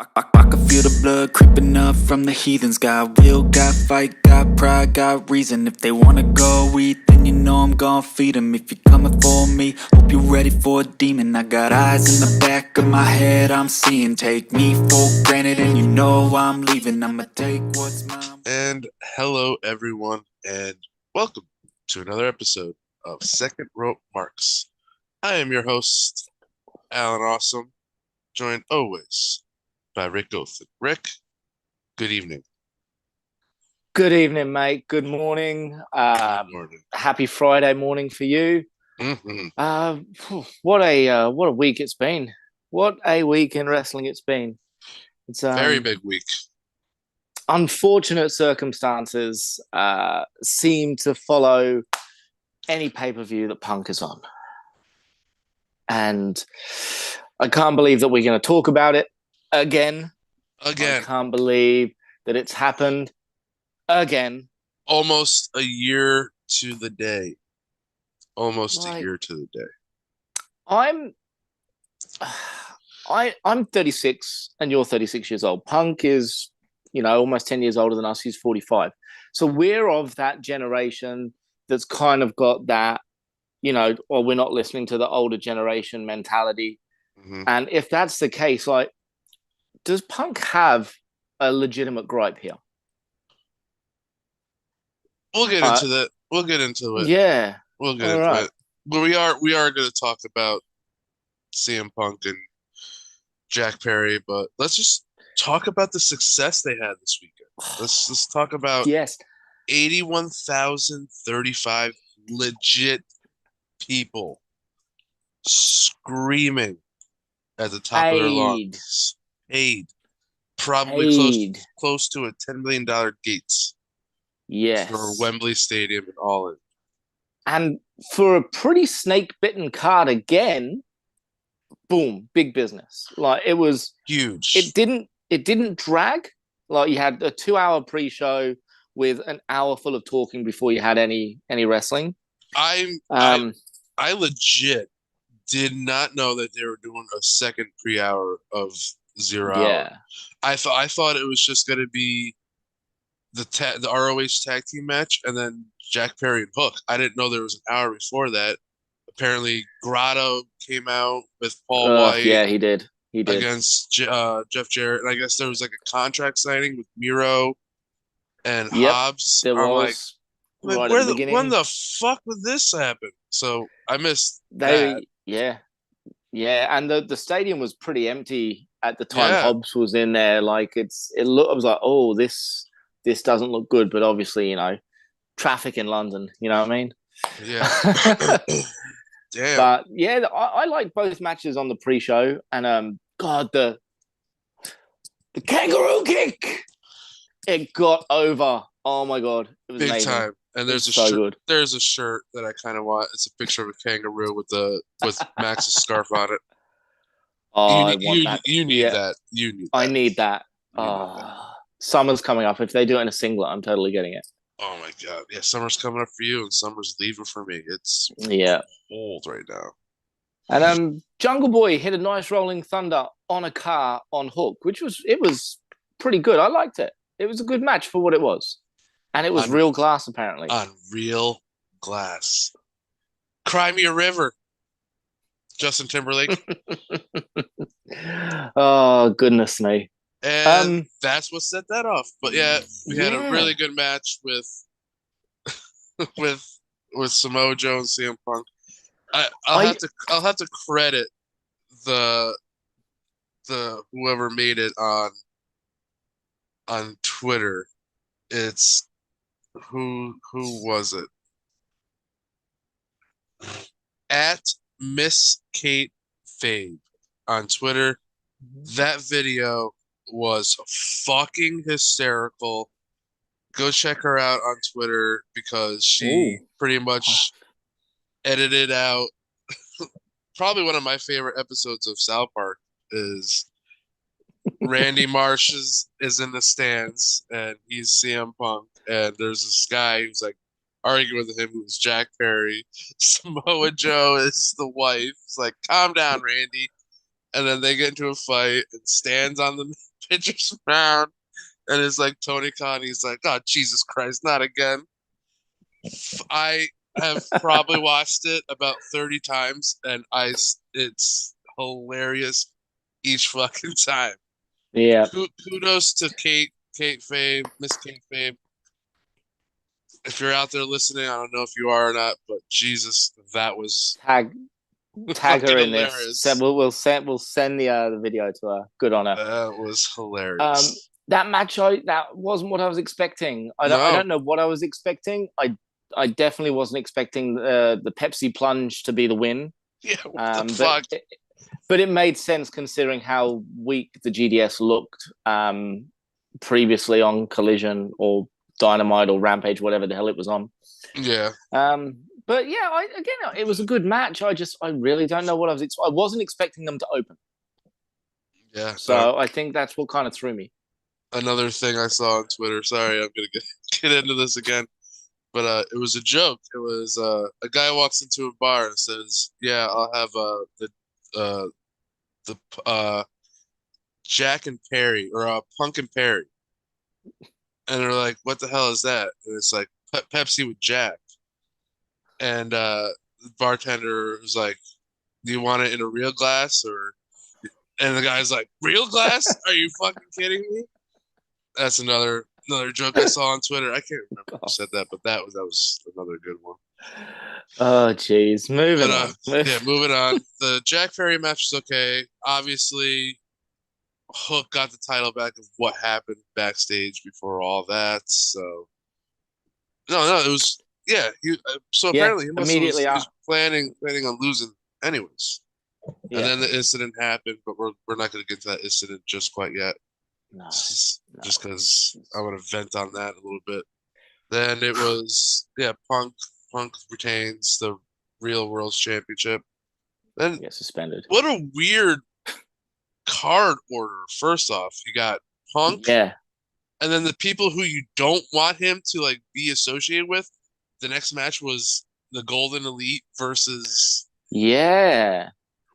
I can feel the blood creeping up from the heathens. Got will, got fight, got pride, got reason. If they wanna go eat, then you know I'm gon' feed them. If you're coming for me, hope you're ready for a demon. I got eyes in the back of my head, I'm seeing. Take me for granted and you know I'm leaving. I'ma take what's mine. And hello, everyone, and welcome to another episode of Second Rope Marks. I am your host, Allan Awesome, joined always by Ric Othen. Ric, good evening. Good evening, mate. Good morning. Good morning. Happy Friday morning for you. What a week it's been. What a week in wrestling it's been. It's Very big week. Unfortunate circumstances seem to follow any pay-per-view that Punk is on. And I can't believe that we're going to talk about it again. I can't believe that it's happened again. Almost a year to the day. A year to the day. I'm 36 and you're 36 years old. Punk is, almost 10 years older than us. He's 45. So we're of that generation that's kind of got that, or we're not listening to the older generation mentality. Mm-hmm. And if that's the case, does Punk have a legitimate gripe here? We'll get into that. We'll get into it. Yeah. We'll get into it. But we are going to talk about CM Punk and Jack Perry, but let's just talk about the success they had this weekend. Let's talk about 81,035 legit people screaming at the top of their lungs. Probably close to a $10 million gates. Yes. For Wembley Stadium and all in. And for a pretty snake-bitten card again, boom, big business. It was huge. It didn't drag. You had a 2-hour pre-show with an hour full of talking before you had any wrestling. I legit did not know that they were doing a second pre-hour of 0 hour. I thought it was just going to be the ROH tag team match and then Jack Perry and Hook. I didn't know there was an hour before that. Apparently Grotto came out with Paul White. Yeah, he did against Jeff Jarrett, and I guess there was like a contract signing with Miro and Hobbs. There was when the fuck would this happen? So I missed that. Yeah, and the stadium was pretty empty at the time. Hobbs was in there. I was like, oh, this doesn't look good, but obviously, traffic in London, you know what I mean? Yeah. Damn. But yeah, I like both matches on the pre-show, and the kangaroo kick, it got over. Oh my god, it was big amazing. Time. And there's a shirt. There's a shirt that I kind of want. It's a picture of a kangaroo with Max's scarf on it. Oh, you need that. I need that. Summer's coming up. If they do it in a singlet, I'm totally getting it. Oh my god. Yeah, summer's coming up for you and summer's leaving for me. It's cold right now. And Jungle Boy hit a nice rolling thunder on a car on Hook, which was pretty good. I liked it. It was a good match for what it was. And it was real glass, apparently. On real glass. Cry me a river. Justin Timberlake. Oh, goodness me. And that's what set that off. But yeah, we had a really good match with Samoa Joe and CM Punk. I'll have to credit the whoever made it on Twitter. It's who was it? At Miss Kate Fade on Twitter. That video was fucking hysterical. Go check her out on Twitter because she pretty much edited out probably one of my favorite episodes of South Park is Randy Marsh is in the stands and he's CM Punk and there's this guy who's like arguing with him who's Jack Perry. Samoa Joe is the wife. It's like, calm down, Randy. And then they get into a fight and stands on the pitchers mound, and it's like Tony Khan. He's like, "Oh Jesus Christ, not again!" I have probably watched it about 30 times, and it's hilarious each fucking time. Yeah. Kudos to Kate Fabe, Miss Kate Fabe. If you're out there listening, I don't know if you are or not, but Jesus, that was Tag her in hilarious. this. We'll send the video to her. Good on her. That was hilarious. That match, that wasn't what I was expecting. I No. don't know what I was expecting. I definitely wasn't expecting the Pepsi plunge to be the win. Yeah, what the fuck? But it made sense considering how weak the GDS looked previously on Collision or Dynamite or Rampage, whatever the hell it was on. Yeah. But yeah, it was a good match. I really don't know what I was. I wasn't expecting them to open. Yeah. So I think that's what kind of threw me. Another thing I saw on Twitter. Sorry, I'm gonna get into this again, but it was a joke. It was a guy walks into a bar and says, "Yeah, I'll have the Jack and Perry or Punk and Perry," and they're like, "What the hell is that?" And it's like Pepsi with Jack, and the bartender was like, "Do you want it in a real glass or?" And the guy's like, "Real glass? Are you fucking kidding me?" That's another joke I saw on Twitter. I can't remember who said that, but that was another good one. Oh, jeez. Moving on. Yeah, moving on. The Jack Perry match is okay. Obviously, Hook got the title back of what happened backstage before all that. So, no, it was so apparently he was planning on losing anyways. Yeah. And then the incident happened, but we're not going to get to that incident just quite yet. No. Just because I want to vent on that a little bit. Then it was Punk retains the Real World's Championship. Then suspended. What a weird card order. First off, you got Punk, and then the people who you don't want him to like be associated with. The next match was the Golden Elite versus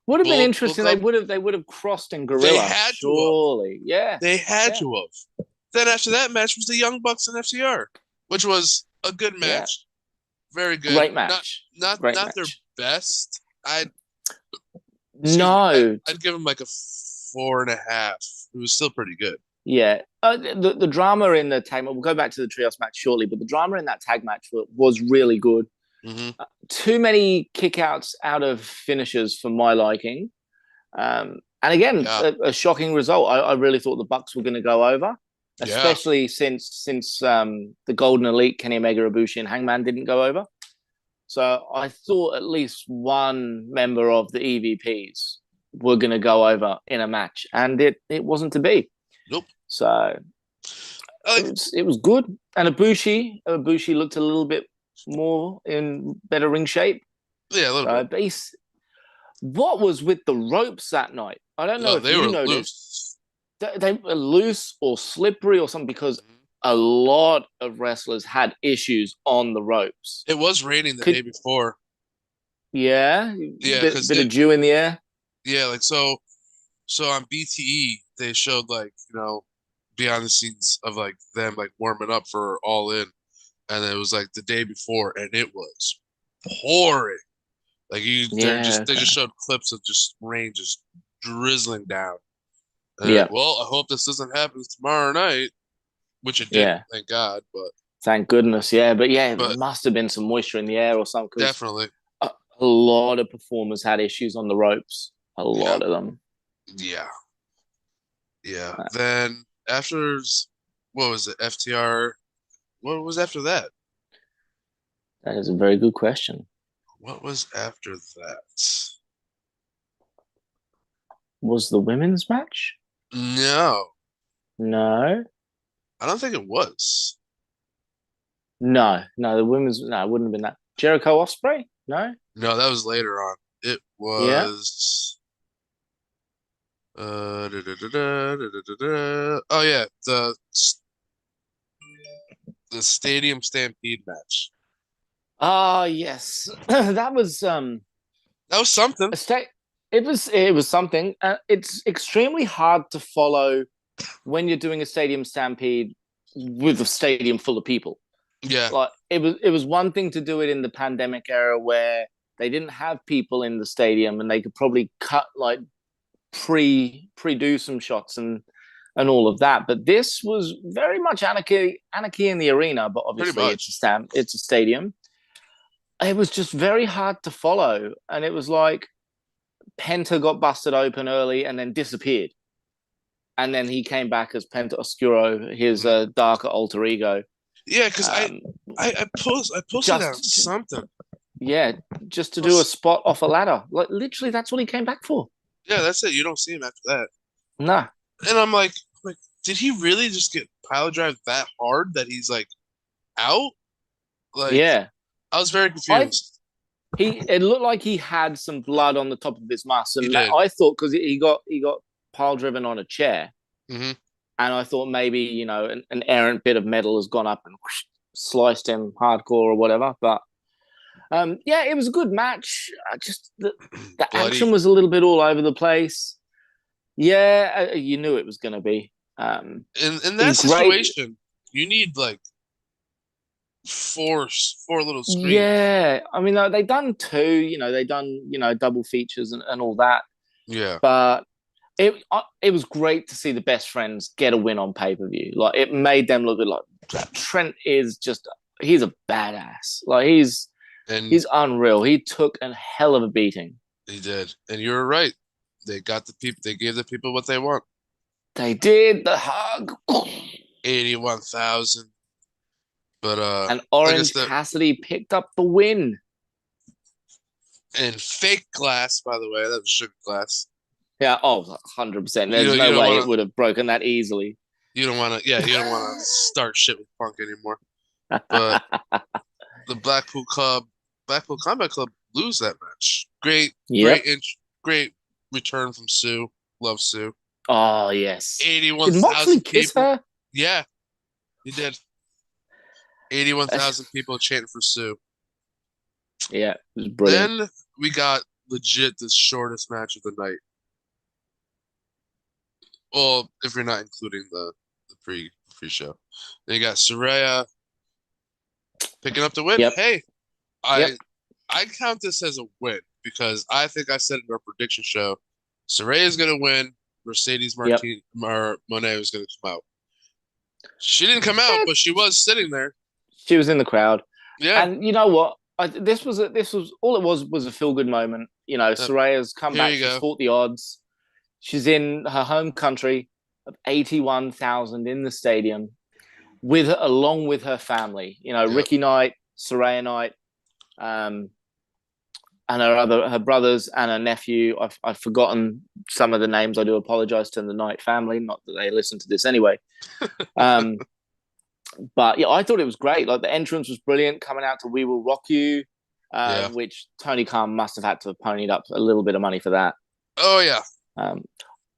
would have been interesting. They would have crossed in Gorilla. They had surely. They had to have. Then after that match was the Young Bucks and FTR, which was a good match. Very good. Great match. Not their best. I'd give them like a 4.5. It was still pretty good. Yeah. The drama in the tag match, we'll go back to the trios match shortly, but the drama in that tag match was really good. Mm-hmm. Too many kickouts out of finishers for my liking. And again, a shocking result. I really thought the Bucks were going to go over, especially since the Golden Elite, Kenny Omega, Ibushi, and Hangman didn't go over. So I thought at least one member of the EVPs were going to go over in a match, and it wasn't to be. Nope. So it was good. And Ibushi looked a little bit more in better ring shape. Yeah, a little bit. What was with the ropes that night? I don't know if you noticed. They were loose or slippery or something, because a lot of wrestlers had issues on the ropes. It was raining the day before. Yeah, bit of dew in the air. Yeah, like so on BTE they showed like behind the scenes of like them like warming up for All In. And it was like the day before, and it was pouring. Like they just showed clips of just rain just drizzling down. And I hope this doesn't happen tomorrow night, which it did, thank God. But thank goodness, But it must have been some moisture in the air or something. Definitely, a lot of performers had issues on the ropes. A lot of them. Yeah. Then after, what was it? FTR. What was after that? That is a very good question. What was after that? Was the women's match? No. I don't think it was. No, the women's. No, it wouldn't have been that. Jericho Ospreay? No, that was later on. It was. Oh yeah, the Stadium Stampede match. Oh yes, that was something. It was something. It's extremely hard to follow when you're doing a stadium stampede with a stadium full of people. Yeah. Like it was one thing to do it in the pandemic era where they didn't have people in the stadium and they could probably cut like pre-do some shots and all of that. But this was very much anarchy in the arena, but obviously it's a stadium. It was just very hard to follow. And it was like Penta got busted open early and then disappeared. And then he came back as Penta Oscuro, his darker alter ego. Yeah, because I posted on something. Yeah, just to do a spot off a ladder. Like literally, that's what he came back for. Yeah, that's it. You don't see him after that. Nah. And I'm like, did he really just get pile drive that hard that he's like out? Like, yeah, I was very confused. It looked like he had some blood on the top of his mask, and I thought because he got pile driven on a chair, mm-hmm. and I thought maybe an errant bit of metal has gone up and sliced him hardcore or whatever. But yeah, it was a good match. Just the action was a little bit all over the place. Yeah, you knew it was going to be. In that situation, you need like four little screens. Yeah, I mean they done two. They done double features and all that. Yeah, but it was great to see the best friends get a win on pay-per-view. Like it made them look good. Like Trent is he's a badass. Like he's unreal. He took a hell of a beating. He did, and you were right. They got the people. They gave the people what they want. They did the hug. 81,000. But and Orange Cassidy picked up the win. And fake glass, by the way, that was sugar glass. Yeah, 100%. There's no way it would have broken that easily. You don't want to start shit with Punk anymore. But the Blackpool Combat Club lose that match. Great return from Sue. Love Sue. Oh yes. 81,000 Did Moxley kiss her? Yeah, he did. 81,000 people chanting for Sue. Yeah, it was brilliant. Then we got legit the shortest match of the night. Well, if you're not including the pre-show. Then you got Saraya picking up the win. Yep. Hey, I count this as a win because I think I said in our prediction show, Saraya is going to win. Mercedes Moné was going to come out. She didn't come out, but she was sitting there. She was in the crowd. Yeah. And you know what? This was all it was a feel-good moment. Saraya's come back. She's fought the odds. She's in her home country of 81,000 in the stadium along with her family. Ricky Knight, Saraya Knight, and her brothers and her nephew. I've forgotten some of the names. I do apologize to the Knight family. Not that they listen to this anyway. But yeah, I thought it was great. Like the entrance was brilliant, coming out to "We Will Rock You," which Tony Khan must have had to have ponied up a little bit of money for that. Oh yeah.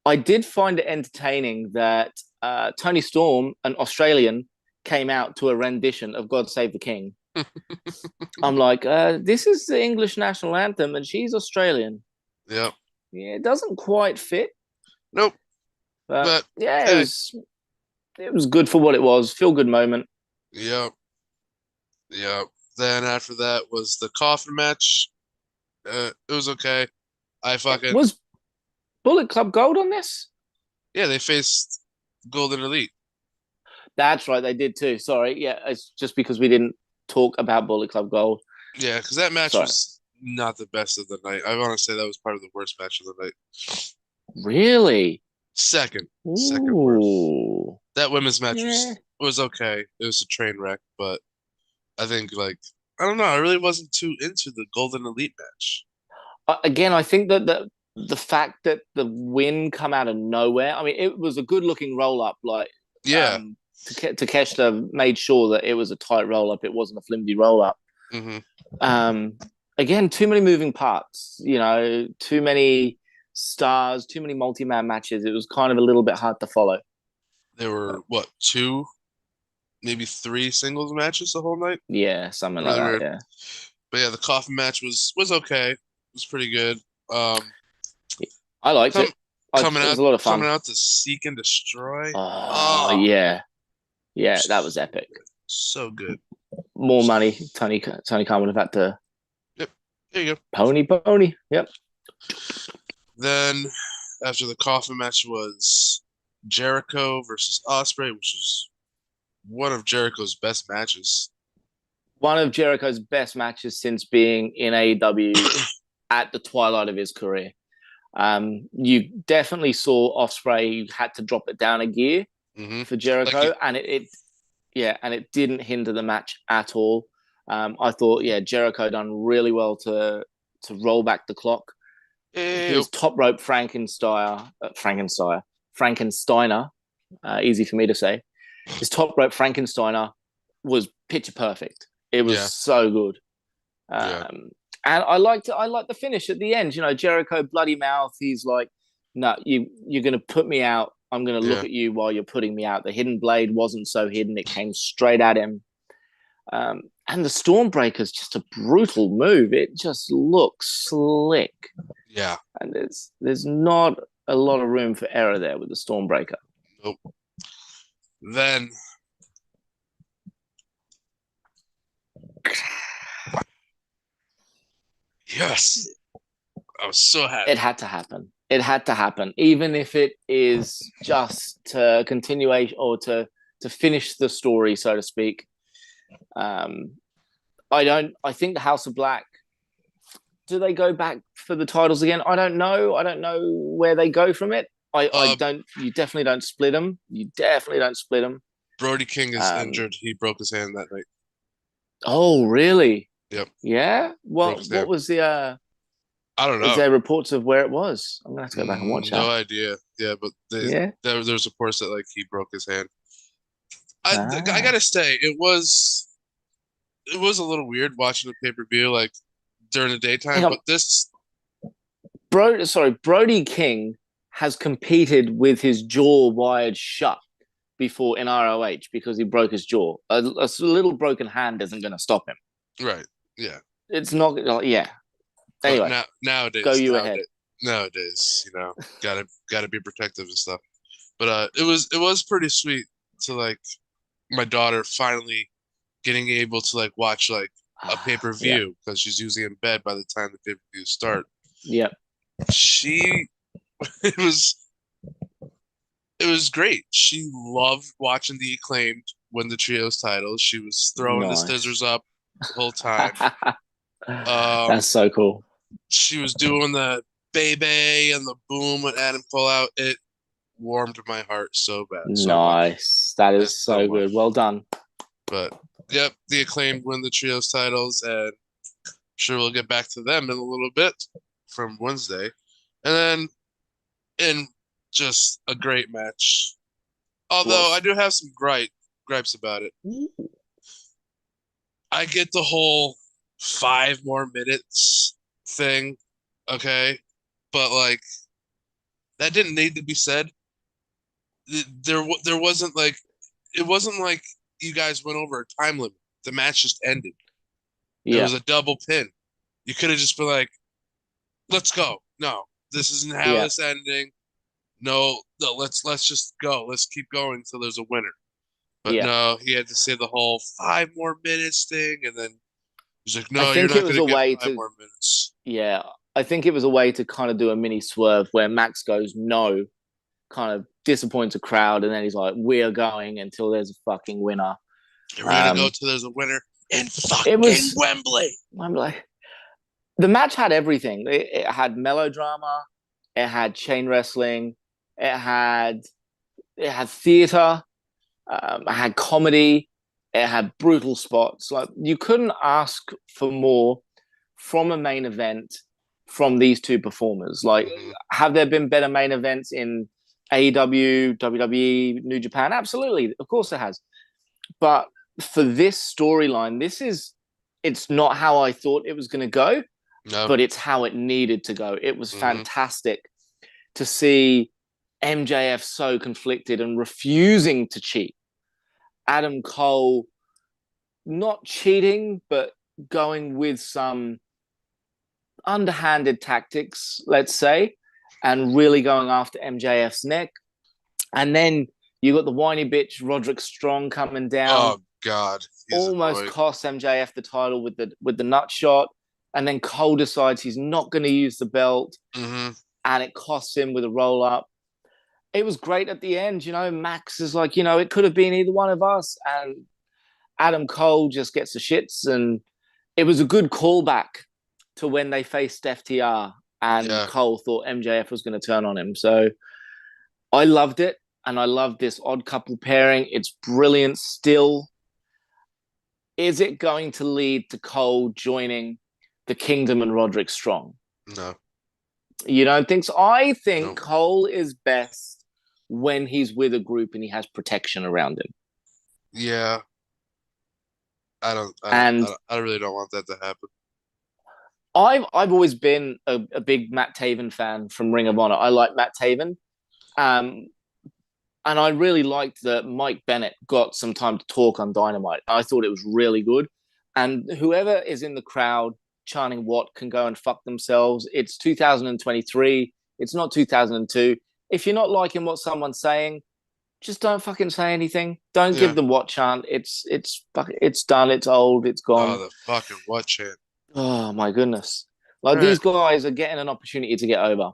I did find it entertaining that Tony Storm, an Australian, came out to a rendition of "God Save the King." I'm like, this is the English national anthem, and she's Australian. Yeah. Yeah, it doesn't quite fit. Nope. But yeah, it was good for what it was. Feel good moment. Yep. Then after that was the coffin match. It was okay. Was Bullet Club Gold on this? Yeah, they faced Golden Elite. That's right, they did too. Sorry, yeah, it's just because we didn't talk about Bullet Club Gold. Yeah, because that match was not the best of the night. I want to say that was part of the worst match of the night. Really? Second worst. That women's match was okay. It was a train wreck, but I think I don't know. I really wasn't too into the Golden Elite match. Again, I think that the fact that the win come out of nowhere. I mean, it was a good looking roll up. Takeshita made sure that it was a tight roll up. It wasn't a flimsy roll up. Mm-hmm. Again, too many moving parts. Too many stars, too many multi-man matches. It was kind of a little bit hard to follow. There were two, maybe three singles matches the whole night. Yeah, something like that. Yeah. But yeah, the coffin match was okay. It was pretty good. I liked it. It was a lot of fun. Coming out to seek and destroy. Oh yeah, yeah, that was epic. So good. More money. Tony Khan would have had to. Yep. There you go. Pony. Yep. Then after the coffin match was Jericho versus Ospreay, which was one of Jericho's best matches. One of Jericho's best matches since being in AEW at the twilight of his career. You definitely saw Ospreay had to drop it down a gear for Jericho, and it didn't hinder the match at all. I thought, Jericho done really well to roll back the clock. His top rope Frankensteiner, easy for me to say. His top rope Frankensteiner was picture perfect. It was so good. And I liked the finish at the end. You know, Jericho bloody mouth. He's like, "No, you're going to put me out. I'm going to look at you while you're putting me out." The hidden blade wasn't so hidden; it came straight at him. And the Stormbreaker is just a brutal move. It just looks slick. Yeah, and there's not a lot of room for error there with the Stormbreaker. Nope. Then. Yes. I was so happy. It had to happen. Even if it is just to continuation or to finish the story, so to speak. I think the House of Black, do they go back for the titles again? I don't know where they go from it. You definitely don't split them. Brody King is injured. He broke his hand that night. Oh, really? Yep. Yeah. What was the? I don't know. Is there reports of where it was? I'm gonna have to go back and watch that. No idea. Yeah, but there's reports that like he broke his hand. I gotta say it was a little weird watching the pay-per-view like during the daytime, but this. Brody King has competed with his jaw wired shut before in ROH because he broke his jaw. A little broken hand isn't going to stop him. Right. Yeah. It's not. Yeah. Anyway, nowadays, ahead. Nowadays, you know, gotta be protective and stuff. But it was pretty sweet to like my daughter finally getting able to like watch like a pay-per-view because she's usually in bed by the time the pay-per-view start. Yep. It was great. She loved watching the Acclaimed win the trios titles. She was throwing the scissors up the whole time. That's so cool. She was doing the Bebe and the boom when Adam pull out. It warmed my heart so bad. Nice. That is so good. Well done. But yep, the Acclaimed win the trios titles, and I'm sure we'll get back to them in a little bit from Wednesday. And then in just a great match. Although I do have some gripes about it. Ooh. I get the whole 5 more minutes thing, okay? But like that didn't need to be said. There wasn't like it wasn't like you guys went over a time limit. The match just ended. There was a double pin. You could have just been like, let's go. No, this isn't how this ending. No, let's just go. Let's keep going until there's a winner. But no, he had to say the whole 5 more minutes thing, and then he's like, no, you're not going to get 5 more minutes. Yeah, I think it was a way to kind of do a mini swerve where Max goes, no, kind of disappoints a crowd, and then he's like, we're going until there's a fucking winner. We're going to go until there's a winner in fucking Wembley. The match had everything. It had melodrama. It had chain wrestling. It had theater. It had comedy. It had brutal spots. Like you couldn't ask for more from a main event from these two performers. Like, have there been better main events in AEW, WWE, New Japan? Absolutely, of course there has. But for this storyline, it's not how I thought it was going to go, but it's how it needed to go. It was fantastic to see MJF so conflicted and refusing to cheat. Adam Cole not cheating, but going with some underhanded tactics, let's say, and really going after MJF's neck. And then you got the whiny bitch Roderick Strong coming down. Oh God, almost costs MJF the title with the nut shot. And then Cole decides he's not going to use the belt, and it costs him with a roll up. It was great at the end, Max is like, it could have been either one of us, and Adam Cole just gets the shits, and it was a good callback to when they faced FTR, and Cole thought MJF was going to turn on him. So I loved it, and I love this odd couple pairing. It's brilliant still. Is it going to lead to Cole joining the Kingdom and Roderick Strong? No. You don't think so? I think Cole is best when he's with a group and he has protection around him. Yeah. I really don't want that to happen. I've always been a big Matt Taven fan from Ring of Honor. I like Matt Taven. And I really liked that Mike Bennett got some time to talk on Dynamite. I thought it was really good. And whoever is in the crowd chanting what can go and fuck themselves. It's 2023. It's not 2002. If you're not liking what someone's saying, just don't fucking say anything. Don't give them what chant. It's done. It's old. It's gone. Oh, the fucking what chant. Oh my goodness. These guys are getting an opportunity to get over.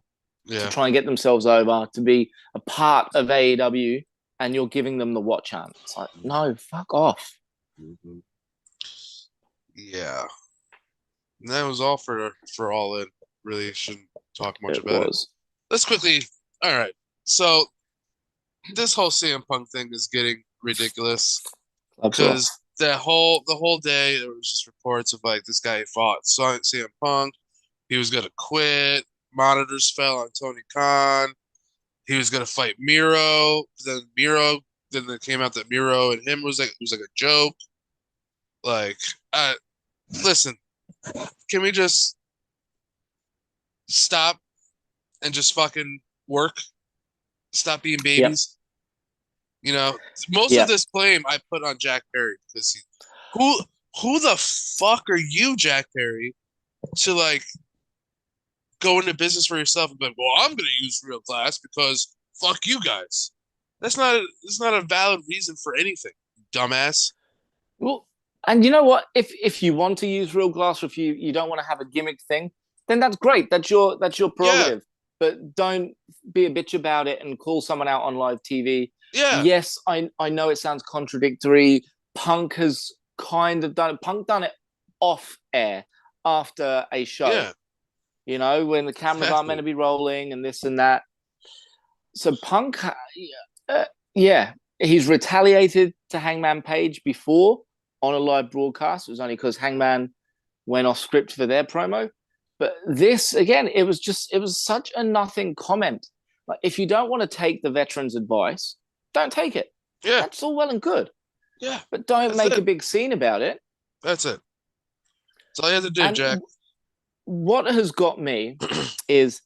To try and get themselves over, to be a part of AEW, and you're giving them the what chant. It's like, no, fuck off. Mm-hmm. Yeah. And that was all for All In. Really shouldn't talk much about it. Let's quickly. All right. So this whole CM Punk thing is getting ridiculous because the whole day there was just reports of like this guy fought CM Punk. He was gonna quit. Monitors fell on Tony Khan. He was gonna fight Miro. Then it came out that Miro and him was like a joke. Like, listen, can we just stop and just fucking work? Stop being babies. Yep. Most of this blame I put on Jack Perry because who the fuck are you, Jack Perry, to like go into business for yourself and be like, well, I'm going to use Real Glass because fuck you guys. That's not a valid reason for anything, dumbass. Well, and you know what? If you want to use Real Glass, or if you don't want to have a gimmick thing, then that's great. That's your prerogative. Yeah. But don't be a bitch about it and call someone out on live TV. Yeah. Yes, I know it sounds contradictory. Punk has kind of done it. Punk done it off air after a show. Yeah. When the cameras aren't meant to be rolling and this and that. So Punk, he's retaliated to Hangman Page before on a live broadcast. It was only because Hangman went off script for their promo. But this, again, it was such a nothing comment. Like, if you don't want to take the veterans' advice, don't take it. Yeah. That's all well and good. Yeah. But don't make a big scene about it. That's it. That's all you have to do, Jack. What has got me is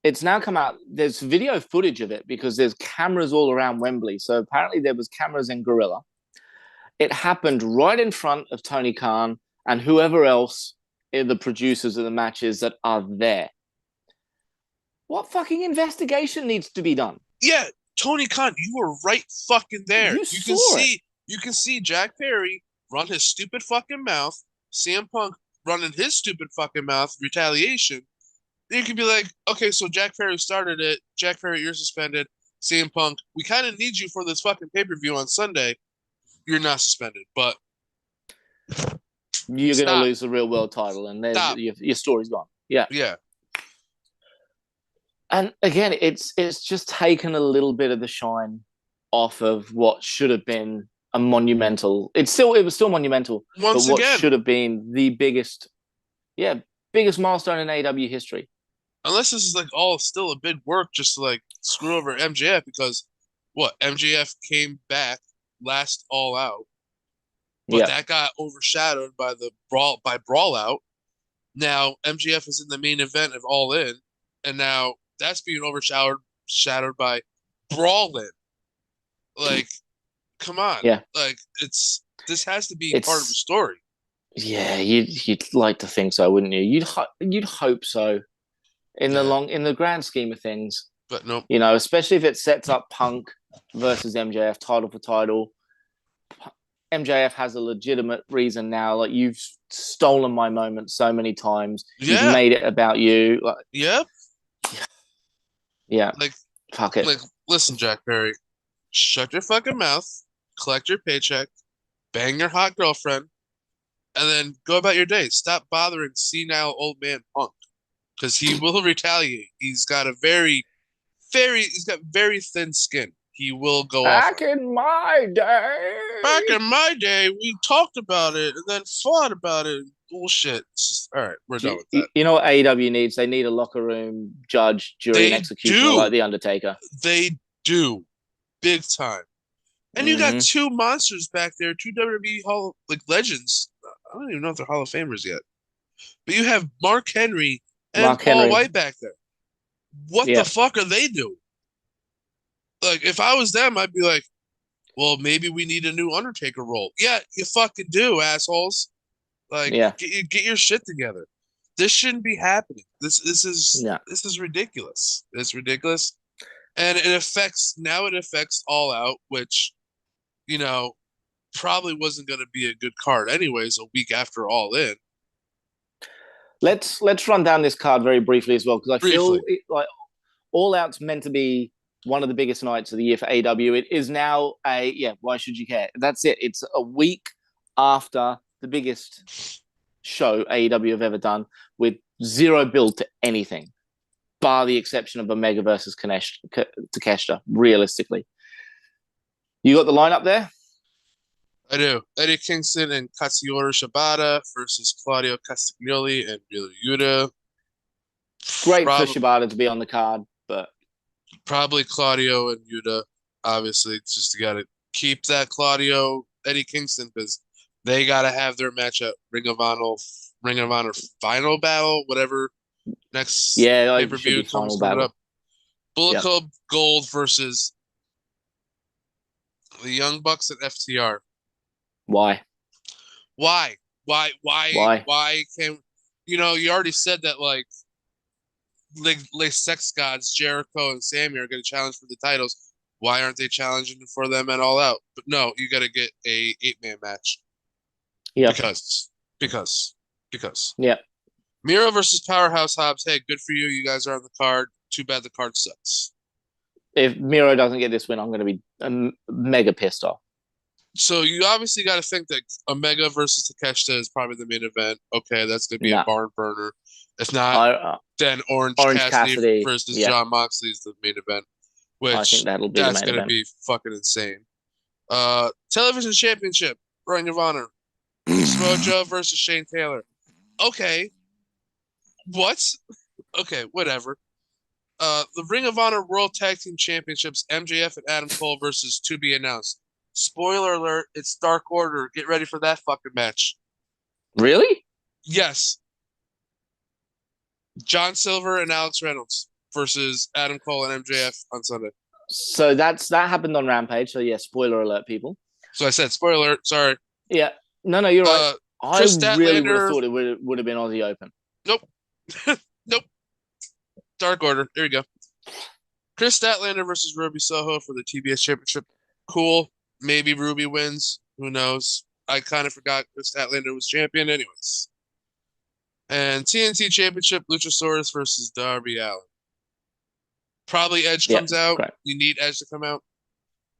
it's now come out. There's video footage of it because there's cameras all around Wembley. So apparently there was cameras in Gorilla. It happened right in front of Tony Khan and whoever else are the producers of the matches that are there. What fucking investigation needs to be done? Yeah, Tony Khan, you were right fucking there. You can see Jack Perry run his stupid fucking mouth, CM Punk running his stupid fucking mouth, retaliation. Then you can be like, okay, so Jack Perry started it. Jack Perry, you're suspended. CM Punk, we kind of need you for this fucking pay-per-view on Sunday. You're not suspended, but you're going to lose the real world title, and your story's gone. Yeah. Yeah. And again, it's just taken a little bit of the shine off of what should have been a monumental. It was still monumental. What should have been the biggest milestone in AEW history. Unless this is like all still a big work just to like screw over MJF because MJF came back last All Out, but that got overshadowed by Brawl Out. Now MJF is in the main event of All In, and now that's being overshadowed by Brawl In. Like, come on, like this has to be part of the story. Yeah, you'd like to think so, wouldn't you? You'd hope so. in the grand scheme of things. But nope. You know, especially if it sets up Punk versus MJF title for title. MJF has a legitimate reason now. Like, you've stolen my moment so many times. Yeah. You've made it about you. Like, yep. Yeah. Like, fuck it. Like, listen, Jack Perry, shut your fucking mouth, collect your paycheck, bang your hot girlfriend, and then go about your day. Stop bothering senile old man Punk, because he will retaliate. He's got very thin skin. He will go off. Back in my day, we talked about it and then fought about it. Bullshit. All right, we're done with that. You know what AEW needs? They need a locker room judge, jury, and executioner like The Undertaker. They do. Big time. And you got two monsters back there, two WWE legends. I don't even know if they're Hall of Famers yet. But you have Mark Henry and Paul White back there. What the fuck are they doing? Like, if I was them, I'd be like, well, maybe we need a new Undertaker role. Yeah, you fucking do, assholes. Like, get your shit together. This shouldn't be happening. This is ridiculous. It's ridiculous. And it affects All Out, which, you know, probably wasn't going to be a good card anyways a week after All In. Let's run down this card very briefly as well, because I feel like All Out's meant to be one of the biggest nights of the year for AW. It is now why should you care? That's it. It's a week after the biggest show AEW have ever done, with zero build to anything, bar the exception of Omega versus Takeshita, realistically. You got the lineup there? I do. Eddie Kingston and Katsuyori Shibata versus Claudio Castagnoli and Wheeler Yuta. Great for Shibata to be on the card, but probably Claudio and Yuta, obviously. Just got to keep that Claudio Eddie Kingston, because they got to have their match at Ring of Honor Final Battle, whatever next pay-per-view comes up. Bullet Club Gold versus the Young Bucks and FTR. Why can't, you know, you already said that, like sex gods Jericho and Sammy are going to challenge for the titles. Why aren't they challenging for them at All Out? But no, you got to get a 8-man match. Yeah. Because. Yeah. Miro versus Powerhouse Hobbs. Hey, good for you. You guys are on the card. Too bad the card sucks. If Miro doesn't get this win, I'm going to be mega pissed off. So you obviously got to think that Omega versus Takeshita is probably the main event. Okay, that's going to be a barn burner. If not, then Orange Cassidy versus Jon Moxley is the main event, which I think that's going to be fucking insane. Television Championship, Ring of Honor, Samoa Joe versus Shane Taylor. Okay, what? Okay, whatever. The Ring of Honor World Tag Team Championships, MJF and Adam Cole versus to be announced. Spoiler alert, it's Dark Order. Get ready for that fucking match. Really? Yes. John Silver and Alex Reynolds versus Adam Cole and MJF on Sunday. So that happened on Rampage. So yeah, spoiler alert, people. So I said spoiler alert. Sorry. Yeah. No, you're right. I really would have thought it would have been Aussie Open. Nope. Nope. Dark Order. There you go. Chris Statlander versus Ruby Soho for the TBS Championship. Cool. Maybe Ruby wins. Who knows? I kind of forgot Chris Statlander was champion anyways. And TNT Championship, Luchasaurus versus Darby Allin. Probably Edge comes out. Correct. You need Edge to come out.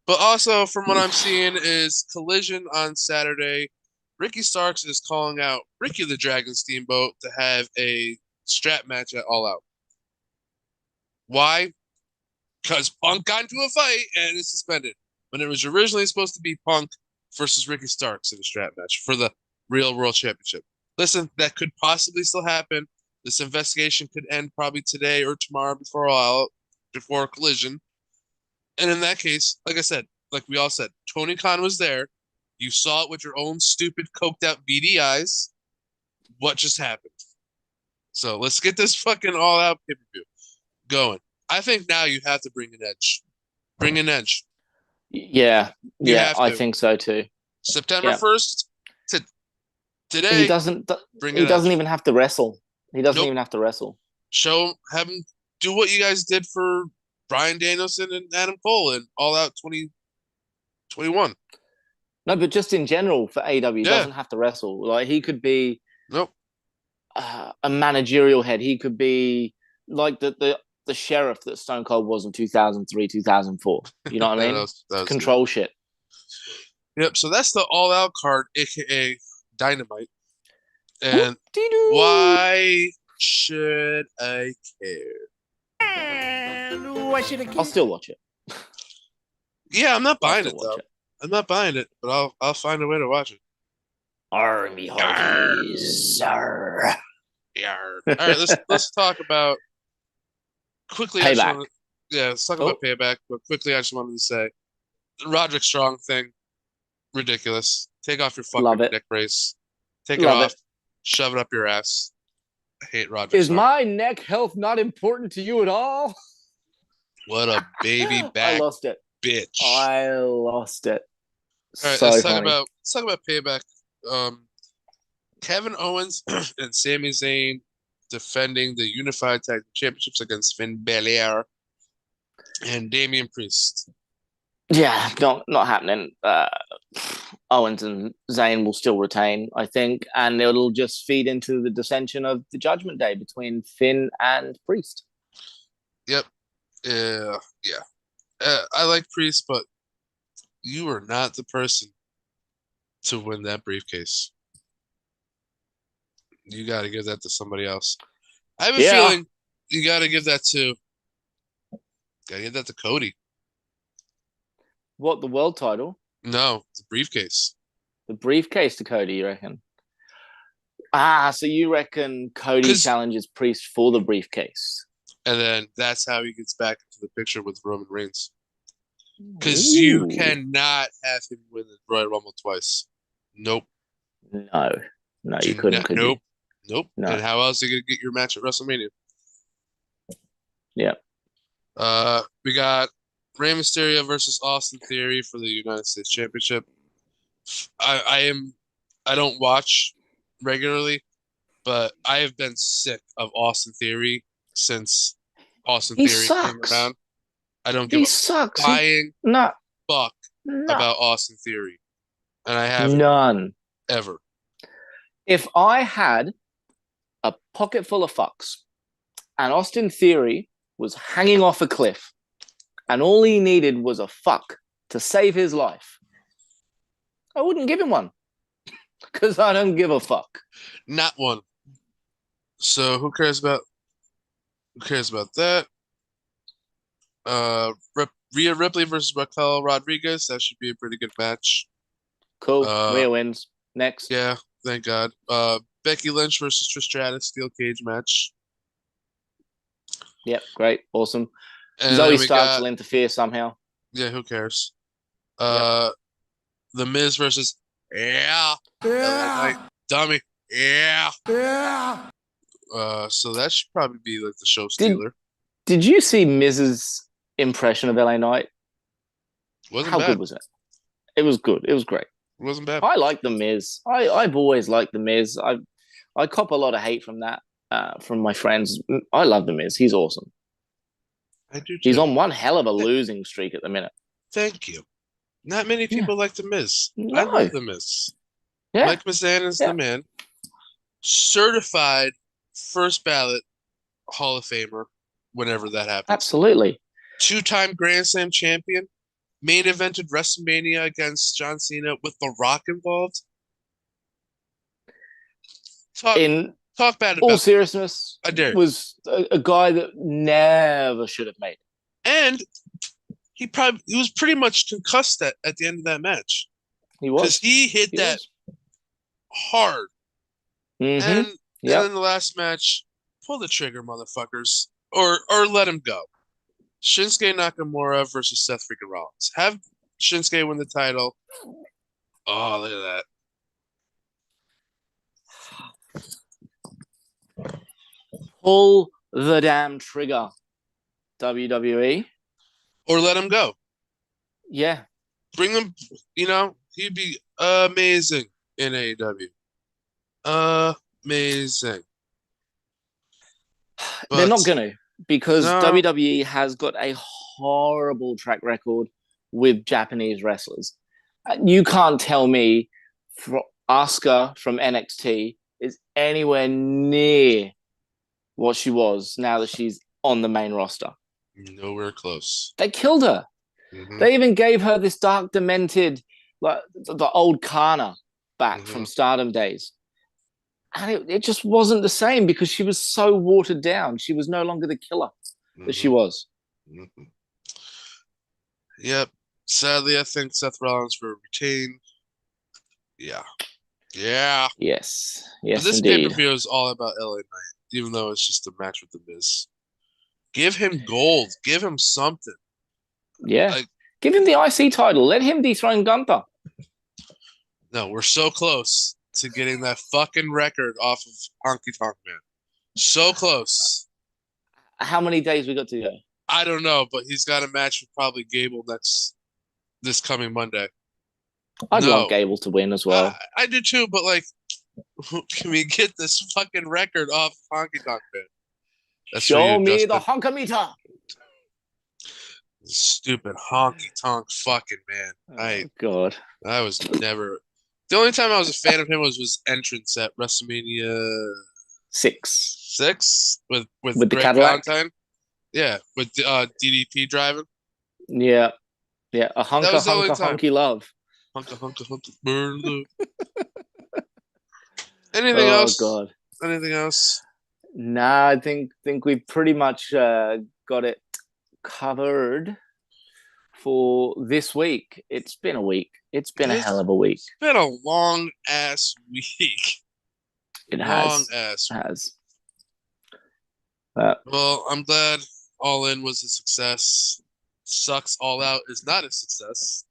But also, from what I'm seeing, is Collision on Saturday. Ricky Starks is calling out Ricky the Dragon Steamboat to have a strap match at All Out. Why? Because Punk got into a fight and is suspended, when it was originally supposed to be Punk versus Ricky Starks in a strap match for the real World Championship. Listen, that could possibly still happen. This investigation could end probably today or tomorrow before Collision. And in that case, like I said, like we all said, Tony Khan was there. You saw it with your own stupid, coked out beady eyes. What just happened? So let's get this fucking All Out pay-per-view going. I think now you have to bring an Edge. Bring an Edge. Yeah, I think so too. September 1st to today. He doesn't even have to wrestle. He doesn't even have to wrestle. Have him do what you guys did for Bryan Danielson and Adam Cole in All Out 2021. No, but just in general for AEW, he Yeah. doesn't have to wrestle. Like he could be Nope. a managerial head. He could be like the sheriff that Stone Cold was in 2003, 2004. You know what I mean? That was Control good. shit. Yep. So that's the All Out card, aka Dynamite. And why should I care? And why should I I'll still watch it. Yeah, I'm not I'll buying still it though. watch it. I'm not buying it, but I'll find a way to watch it. Army hearties, sir. Yarr. All right, let's talk about quickly. Payback. Let's talk about Payback. But quickly, I just wanted to say, the Roderick Strong thing, ridiculous. Take off your fucking neck brace. Take it off. Shove it up your ass. I hate Roderick Is Strong. my neck health not important to you at all? What a baby back I lost it. bitch. I lost it. All right, so let's funny. talk about Payback. Kevin Owens and Sami Zayn defending the Unified Tag Championships against Finn Balor and Damian Priest. Yeah, not happening. Owens and Zayn will still retain, I think, and it'll just feed into the dissension of the Judgment Day between Finn and Priest. Yep. Yeah. I like Priest, but you are not the person to win that briefcase. You got to give that to somebody else. I have a feeling you got to give that to Cody. What, the world title? No, the briefcase. The briefcase to Cody, you reckon? So you reckon Cody challenges Priest for the briefcase? And then that's how he gets back into the picture with Roman Reigns. Because you cannot have him win the Royal Rumble twice. Nope. No, you couldn't. Nope. No. And how else are you going to get your match at WrestleMania? Yeah. We got Rey Mysterio versus Austin Theory for the United States Championship. I don't watch regularly, but I have been sick of Austin Theory since Austin Theory came around. I don't give a flying fuck about Austin Theory. And I haven't none ever. If I had a pocket full of fucks and Austin Theory was hanging off a cliff and all he needed was a fuck to save his life, I wouldn't give him one because I don't give a fuck. Not one. So who cares about that? Rhea Ripley versus Raquel Rodriguez. That should be a pretty good match. Cool. Rhea wins. Next. Yeah, thank God. Becky Lynch versus Trish Stratus steel cage match. Yep, great, awesome. And Zoe Starks will interfere somehow. Yeah, who cares? The Miz versus dummy. So that should probably be like the show stealer. Did you see Miz's impression of LA Knight? How good was it? It was good. It was great. It wasn't bad. I like the Miz. I've always liked the Miz. I cop a lot of hate from that from my friends. I love the Miz. He's awesome. I do too. He's on one hell of a losing streak at the minute. Thank you. Not many people like the Miz. No. I love the Miz. Yeah. Mike Mizanin is the man. Certified first ballot Hall of Famer whenever that happens. Absolutely. 2-time Grand Slam champion. Main evented WrestleMania against John Cena with The Rock involved. Talk bad about all seriousness. I dare. Was a guy that never should have made. And he was pretty much concussed at the end of that match. He was. Because he hit that hard. Mm-hmm. And in the last match, pull the trigger, motherfuckers. Or let him go. Shinsuke Nakamura versus Seth freaking Rollins. Have Shinsuke win the title. Oh, look at that. Pull the damn trigger, WWE. Or let him go. Yeah. Bring him, he'd be amazing in AEW. Amazing. They're not But going to, because no, WWE has got a horrible track record with Japanese wrestlers. You can't tell me Asuka from NXT is anywhere near what she was now that she's on the main roster. nowhere close. They killed her. Mm-hmm. They even gave her this dark, demented, like the old Kana back Mm-hmm. from Stardom days. And it just wasn't the same because she was so watered down. She was no longer the killer that she was. Mm-hmm. Yep. Sadly, I think Seth Rollins will retain. Yeah. Yeah. Yes. But Yes, this indeed. pay-per-view is all about LA Knight, even though it's just a match with The Miz. Give him gold. Give him something. Yeah. Like, give him the IC title. Let him dethrone Gunther. no, we're so close to getting that fucking record off of Honky Tonk Man. So close. How many days we got to go? I don't know, but he's got a match with probably Gable this coming Monday. I'd want Gable to win as well. I do too, but like, can we get this fucking record off Honky Tonk Man? That's Show me Justin. the honkameter. Stupid honky tonk fucking man. Oh, God. I was never. The only time I was a fan of him was his entrance at WrestleMania 6 with the Greg Cadillac? Valentine. Yeah, with DDP driving. Yeah. Yeah. A That was the only hunka time. hunky love. Hunka burn the. Anything else? God. Anything else? Nah, I think we've pretty much got it covered for this week. It's been a week. It's been a hell of a week. It's been a long ass week. It long has. ass week. It has. Well, I'm glad All In was a success. Sucks All Out is not a success.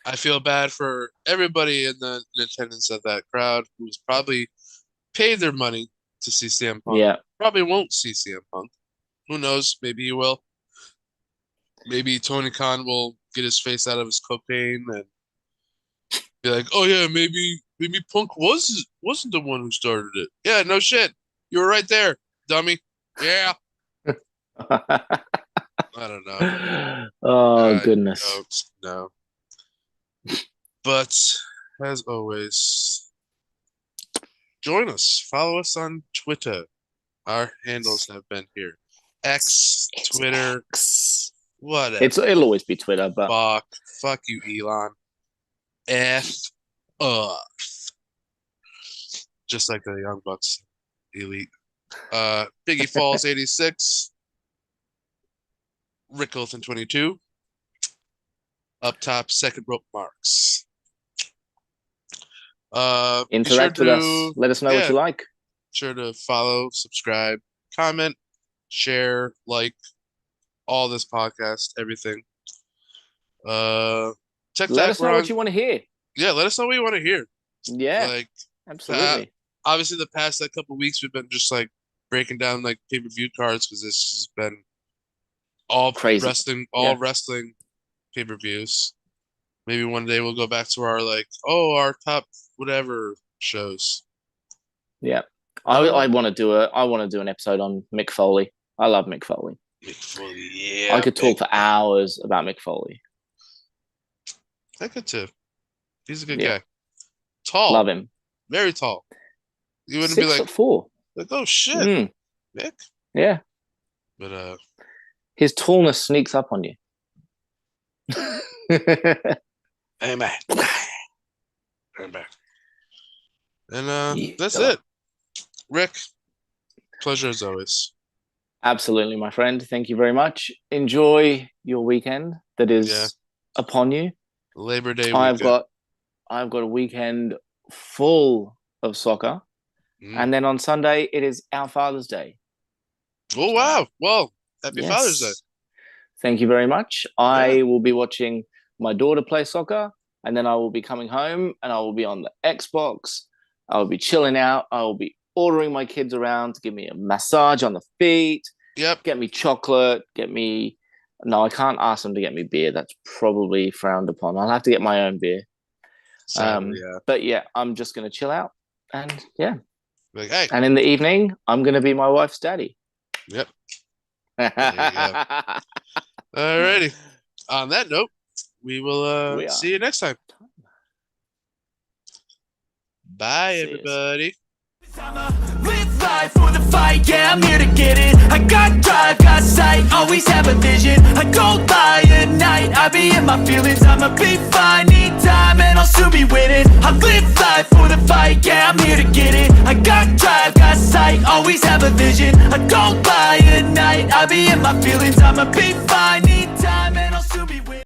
I feel bad for everybody in the attendance of that crowd who's probably paid their money to see CM Punk. Yeah. Probably won't see CM Punk. Who knows? Maybe he will. Maybe Tony Khan will get his face out of his cocaine and be like, "Oh yeah, maybe Punk wasn't the one who started it." Yeah, no shit. You were right there, dummy. Yeah. I don't know. Oh, goodness. No. But as always, join us. Follow us on Twitter. Our handles have been here. X, Twitter, X. whatever. It'll always be Twitter, but Fuck you, Elon. F off. Just like the Young Bucks Elite. Biggie Falls 86. Rick Olsen 22. Up top, second rope marks. interact with us. Let us know what you like. Sure to follow, subscribe, comment, share, like all this podcast, everything. Let us know what you want to hear. Yeah, let us know what you want to hear. Yeah, like absolutely. Obviously, the past couple weeks we've been just like breaking down like pay-per-view cards because this has been all crazy wrestling pay-per-views. Maybe one day we'll go back to our top whatever shows. Yeah. I want to do an episode on Mick Foley. I love Mick Foley. Mick Foley, yeah. I could talk for hours about Mick Foley. I could too. He's a good guy. Tall. Love him. Very tall. You wouldn't 6'4". Like, oh shit, Mick. Yeah. But his tallness sneaks up on you. Amen. Amen. And that's it. Rick, pleasure as always. Absolutely, my friend. Thank you very much. Enjoy your weekend that is upon you. Labor Day weekend. I've got a weekend full of soccer. And then on Sunday, it is our Father's Day. Oh, wow. Well, happy Father's Day. Thank you very much. I will be watching my daughter play soccer, and then I will be coming home, and I will be on the Xbox. I will be chilling out. I will be ordering my kids around to give me a massage on the feet. Yep. Get me chocolate. No, I can't ask them to get me beer. That's probably frowned upon. I'll have to get my own beer. Sadly, But yeah, I'm just going to chill out. And yeah. Like, hey. And in the evening, I'm going to be my wife's daddy. Yep. Alrighty. On that note, we will see you next time. Bye, everybody. Live life for the fight, yeah, I'm here to get it. I got drive, got sight, always have a vision. I go by at night, I be in my feelings. I'ma be fine, need time, and I'll soon be winning. I live life for the fight, yeah, I'm here to get it. I got drive, got sight, always have a vision. I go by at night, I be in my feelings. I'ma be fine.